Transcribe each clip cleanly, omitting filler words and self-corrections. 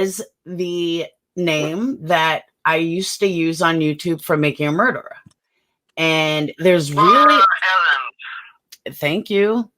is the name that I used to use on YouTube for making a murderer. And there's really, thank you.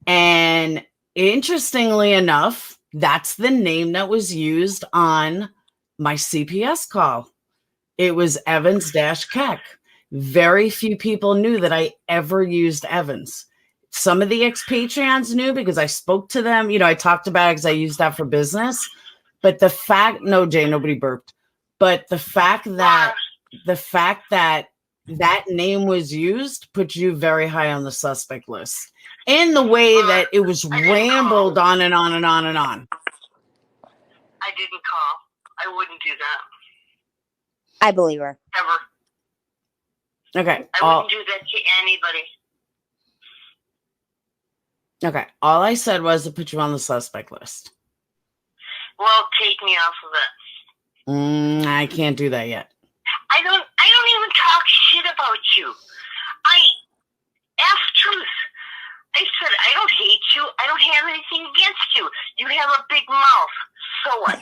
And interestingly enough, that's the name that was used on my CPS call. It was Evans-Keck. Very few people knew that I ever used Evans. Some of the expatriates knew because I spoke to them. You know, I talked about it because I used that for business. But the fact, no, Jay, nobody burped. But the fact that that name was used put you very high on the suspect list. And the way that it was rambled on and on and on and on. I didn't call. I wouldn't do that. I believe her. Ever. Okay. I wouldn't do that to anybody. Okay. All I said was to put you on the suspect list. Well, take me off of it. I can't do that yet. I don't even talk shit about you. I ask truth. I said, I don't hate you. I don't have anything against you. You have a big mouth. So what?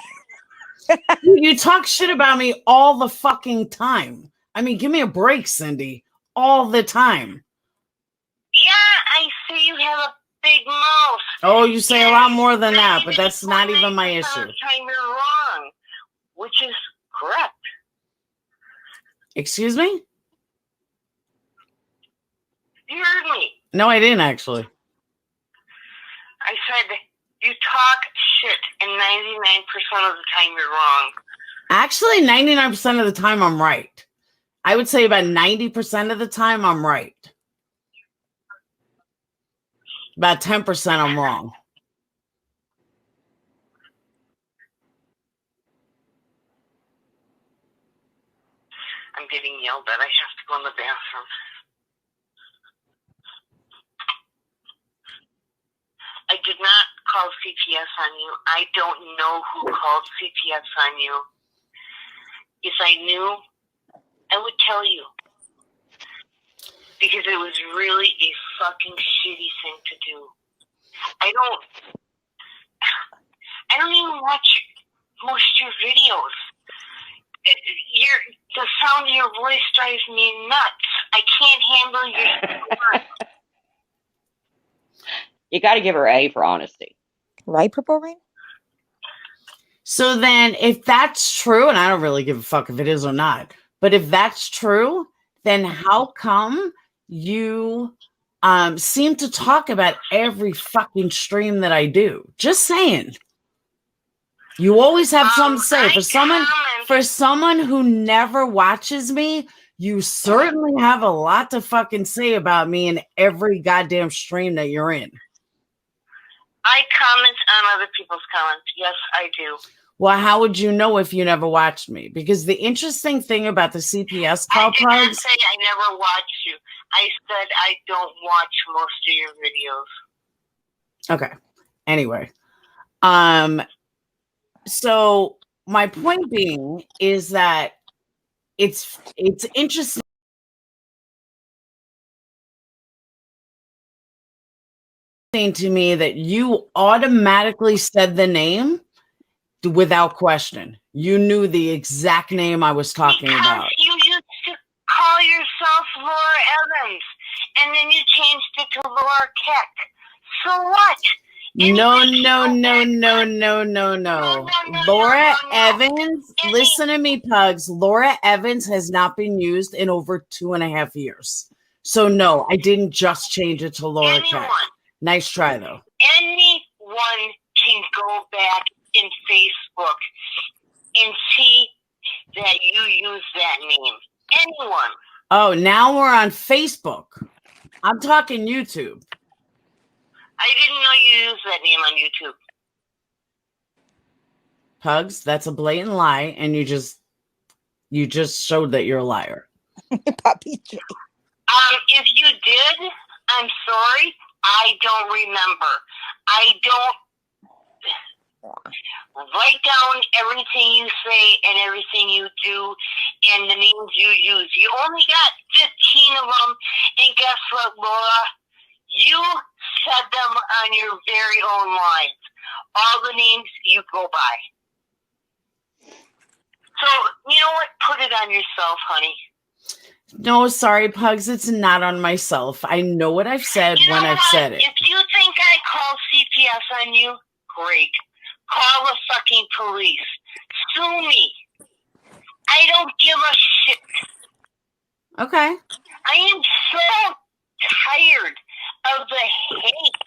You talk shit about me all the fucking time. I mean, give me a break, Cindy. All the time. Yeah, I say you have a big mouth. Oh, you say a lot more than that, but that's not even my issue. Time you're wrong, which is correct. Excuse me? You heard me. No, I didn't actually. I said you talk shit, and 99% of the time you're wrong. Actually, 99% of the time I'm right. I would say about 90% of the time I'm right. About 10% I'm wrong. I'm getting yelled at. I have to go in the bathroom. I did not call CPS on you. I don't know who called CPS on you. If I knew, I would tell you. Because it was really a fucking shitty thing to do. I don't even watch most of your videos. The sound of your voice drives me nuts. I can't handle your You got to give her A for honesty. Right, Purple Rain? So then if that's true, and I don't really give a fuck if it is or not, but if that's true, then how come you seem to talk about every fucking stream that I do? Just saying. You always have something to say. For someone who never watches me, you certainly have a lot to fucking say about me in every goddamn stream that you're in. I comment on other people's comments. Yes, I do. Well, how would you know if you never watched me? Because the interesting thing about the CPS call, Pugs, I did not say I never watched you. I said I don't watch most of your videos. Okay. Anyway. So my point being is that it's interesting to me that you automatically said the name without question. You knew the exact name I was talking about. You used to call yourself Laura Evans, and then you changed it to Laura Keck. So what? No. Laura Evans, listen to me, Pugs. Laura Evans has not been used in over 2.5 years. So no, I didn't just change it to Laura Keck. Nice try, though. Anyone can go back in Facebook and see that you use that name. Anyone. Oh, now we're on Facebook. I'm talking YouTube. I didn't know you used that name on YouTube. Pugs, that's a blatant lie, and you just showed that you're a liar. Puppy J. If you did, I'm sorry. I don't remember. I don't write down everything you say and everything you do and the names you use. You only got 15 of them, and guess what, Laura? You said them on your very own lines. All the names you go by. You know what? Put it on yourself, honey. No, sorry, Pugs. It's not on myself. I know what I've said You know when I've what? said it. If you think I call CPS on you, great. Call the fucking police. Sue me. I don't give a shit. Okay. I am so tired of the hate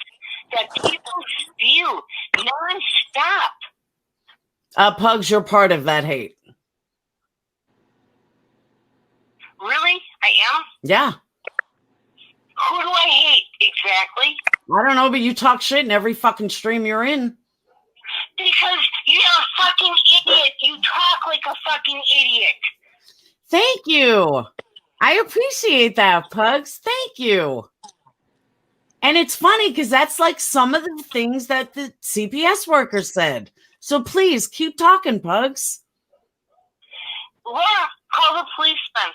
that people spew nonstop. Pugs, you're part of that hate. Really? I am? Yeah. Who do I hate exactly? I don't know, but you talk shit in every fucking stream you're in. Because you're a fucking idiot. You talk like a fucking idiot. Thank you. I appreciate that, Pugs. Thank you. And it's funny because that's like some of the things that the CPS worker said. So please keep talking, Pugs. Laura, call the police then.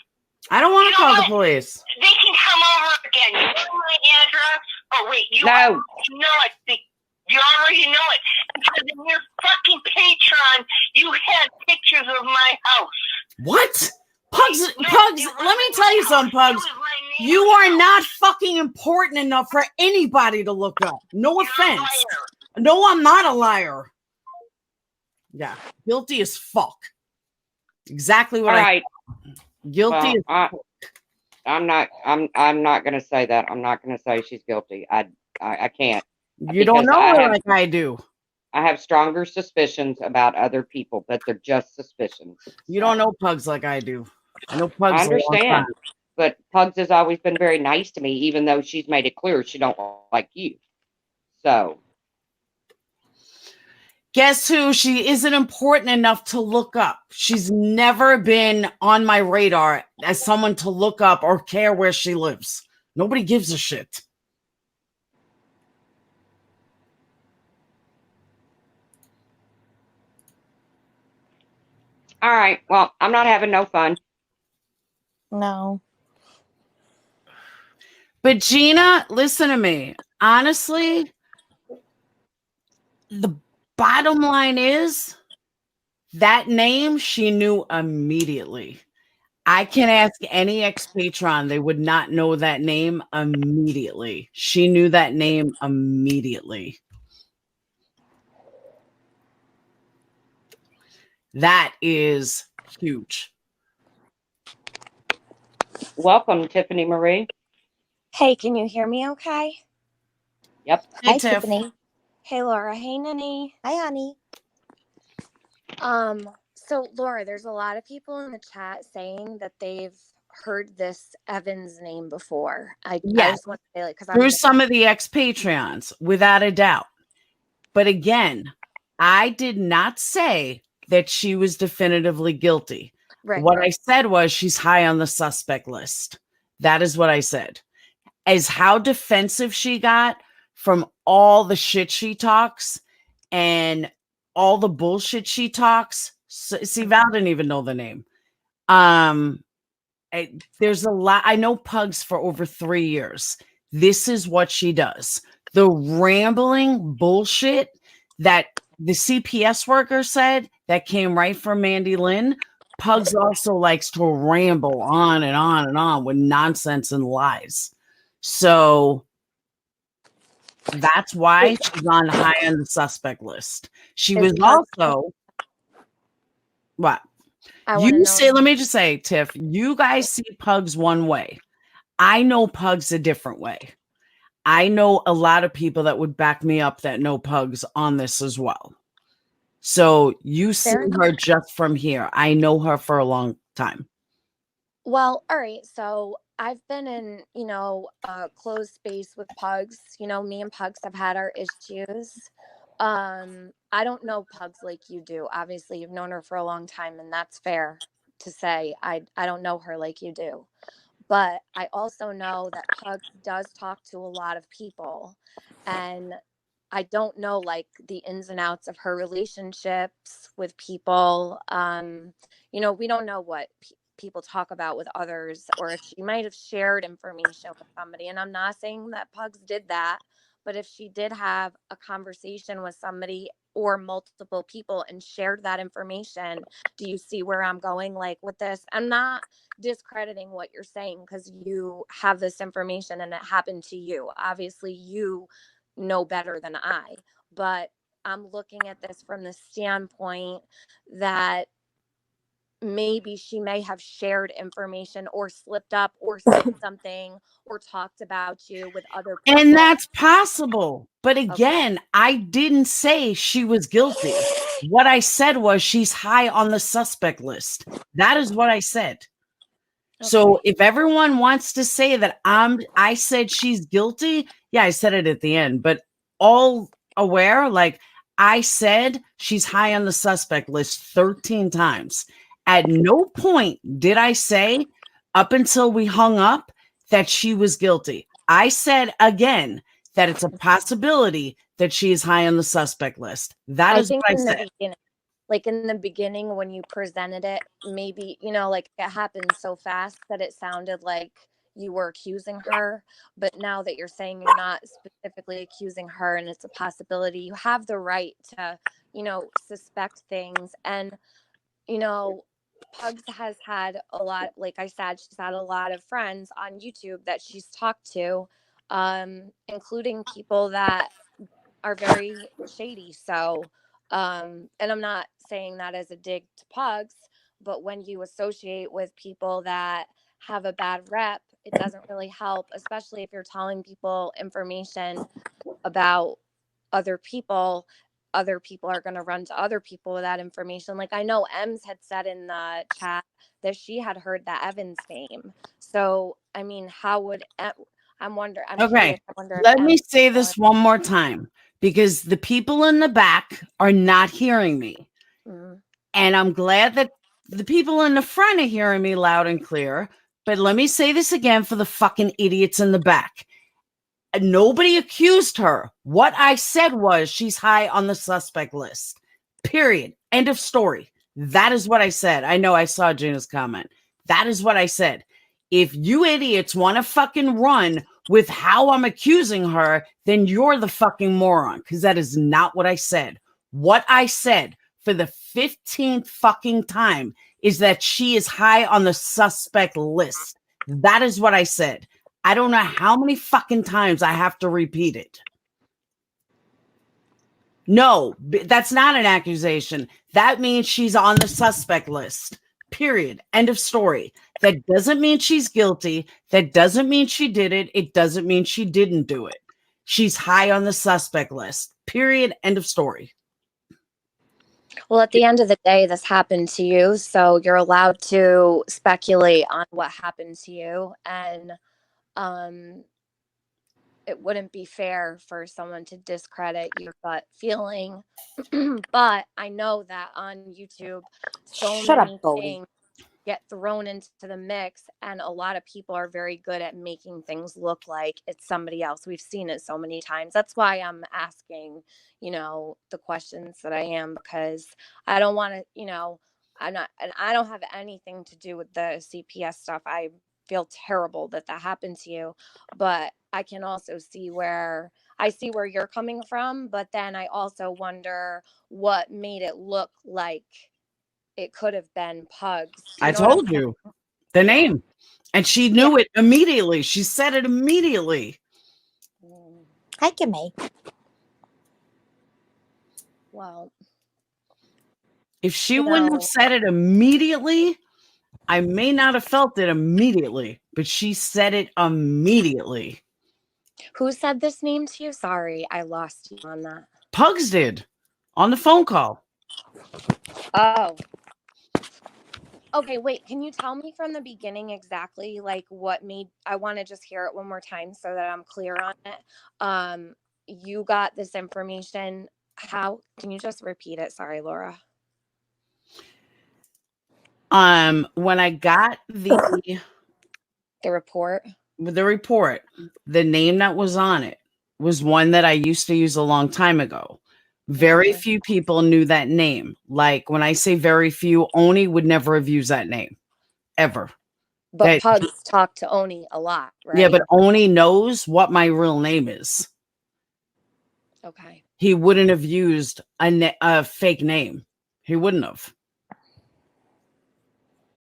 I don't want to You know call the what? police. They can come over again. You know my address? Oh, wait. You No. already know it. You already know it. Because in your fucking Patreon, you had pictures of my house. What? Pugs, No, Pugs, it let wasn't me tell you my something, house. Pugs. It was my You neighbor's are house. not fucking important enough for anybody to look up. No You're a offense. liar. No, I'm not a liar. Yeah, guilty as fuck. Exactly what All right. guilty Well, as I'm not gonna say that. I'm not gonna say she's guilty. I can't. you don't because know I her have- like I do. I have stronger suspicions about other people, but they're just suspicions. You don't know Pugs like I do. I know Pugs I a long understand. time. But Pugs has always been very nice to me, even though she's made it clear she don't like you. So Guess who? She isn't important enough to look up. She's never been on my radar as someone to look up or care where she lives. Nobody gives a shit. all right. Well, I'm not having no fun. No. But Gina, listen to me. Honestly, the bottom line is that name she knew immediately. I can ask any ex-patron, they would not know that name immediately. She knew that name immediately. That is huge. Welcome, Tiffany Marie. Hey, can you hear me okay? Yep. Hey, Hi, Tiff. Tiffany. Hey, Laura. Hey, Nini. Hi, honey. So Laura, there's a lot of people in the chat saying that they've heard this Evans name before. I Yes. just want to say, like, because Through some of the ex-Patreons, without a doubt. But again, I did not say that she was definitively guilty. What I said was she's high on the suspect list. That is what I said. As how defensive she got from all the shit she talks and all the bullshit she talks. See, Val didn't even know the name. There's a lot. I know Pugs for over 3 years. This is what she does. The rambling bullshit that the CPS worker said that came right from Mandy Lynn. Pugs also likes to ramble on and on and on with nonsense and lies. So that's why she's on high on the suspect list. She was also what? You say, let me just say, Tiff, you guys see Pugs one way. I know Pugs a different way. I know a lot of people that would back me up that know Pugs on this as well. So you see her just from here. I know her for a long time. Well, all right. So I've been in, a closed space with Pugs. Me and Pugs have had our issues. I don't know Pugs like you do. Obviously, you've known her for a long time, and that's fair to say. I don't know her like you do. But I also know that Pugs does talk to a lot of people, and I don't know like the ins and outs of her relationships with people. We don't know what people talk about with others, or if she might have shared information with somebody. And I'm not saying that Pugs did that, but if she did have a conversation with somebody or multiple people and shared that information. Do you see where I'm going like with this? I'm not discrediting what you're saying because you have this information and it happened to you. Obviously, you know better than I, but I'm looking at this from the standpoint that maybe she may have shared information or slipped up or said something or talked about you with other people. And that's possible. But Okay. again, I didn't say she was guilty. What I said was she's high on the suspect list. That is what I said. So if everyone wants to say that I said she's guilty, yeah, I said it at the end, but all aware, like I said she's high on the suspect list 13 times. At no point did I say up until we hung up that she was guilty. I said again that it's a possibility that she is high on the suspect list. That is what I said. Like in the beginning when you presented it, maybe, you know, like it happened so fast that it sounded like you were accusing her. But now that you're saying you're not specifically accusing her and it's a possibility, you have the right to, you know, suspect things. And, you know, Pugs has had a lot, like I said, she's had a lot of friends on YouTube that she's talked to, including people that are very shady. So, and I'm not saying that as a dig to Pugs, but when you associate with people that have a bad rep, it doesn't really help, especially if you're telling people information about other people. Other people are going to run to other people with that information. Like I know Ems had said in the chat that she had heard that Evan's name. So, I mean, how would I'm Okay, curious. I wonder if let me Ems say this one more time because the people in the back are not hearing me. Mhm. And I'm glad that the people in the front are hearing me loud and clear. But let me say this again for the fucking idiots in the back. Nobody accused her. What I said was she's high on the suspect list. Period. End of story. That is what I said. I know I saw Gina's comment. That is what I said. If you idiots want to fucking run with how I'm accusing her, then you're the fucking moron because that is not what I said. What I said for the 15th fucking time is that she is high on the suspect list. That is what I said. I don't know how many fucking times I have to repeat it. No, that's not an accusation. That means she's on the suspect list. Period. End of story. That doesn't mean she's guilty. That doesn't mean she did it. It doesn't mean she didn't do it. She's high on the suspect list. Period. End of story. Well, at the end of the day, this happened to you, so you're allowed to speculate on what happened to you, and it wouldn't be fair for someone to discredit your gut feeling. But I know that on YouTube, so Shut up, many Bodie. things get thrown into the mix, and a lot of people are very good at making things look like it's somebody else. We've seen it so many times. That's why I'm asking, you know, the questions that I am, because I don't want to, you know, and I don't have anything to do with the CPS stuff. I feel terrible that that happened to you, but I can also see where you're coming from, but then I also wonder what made it look like it could have been Pugs. I told you the name, and she knew it immediately. She said it immediately. Hi, Kimmy. Well, if she wouldn't have said it immediately, I may not have felt it immediately, but she said it immediately. Who said this name to you? Sorry, I lost you on that. Pugs did on the phone call. Oh. Okay, wait, can you tell me from the beginning exactly like what made, I want to just hear it one more time so that I'm clear on it. You got this information. How can you just repeat it? Sorry, Laura. When I got the report, the name that was on it was one that I used to use a long time ago. Very few people knew that name. Like when I say very few, Oni would never have used that name ever. But Pugs talked to Oni a lot, right? Yeah, but Oni knows what my real name is. Okay. he wouldn't have used a fake name. He wouldn't have.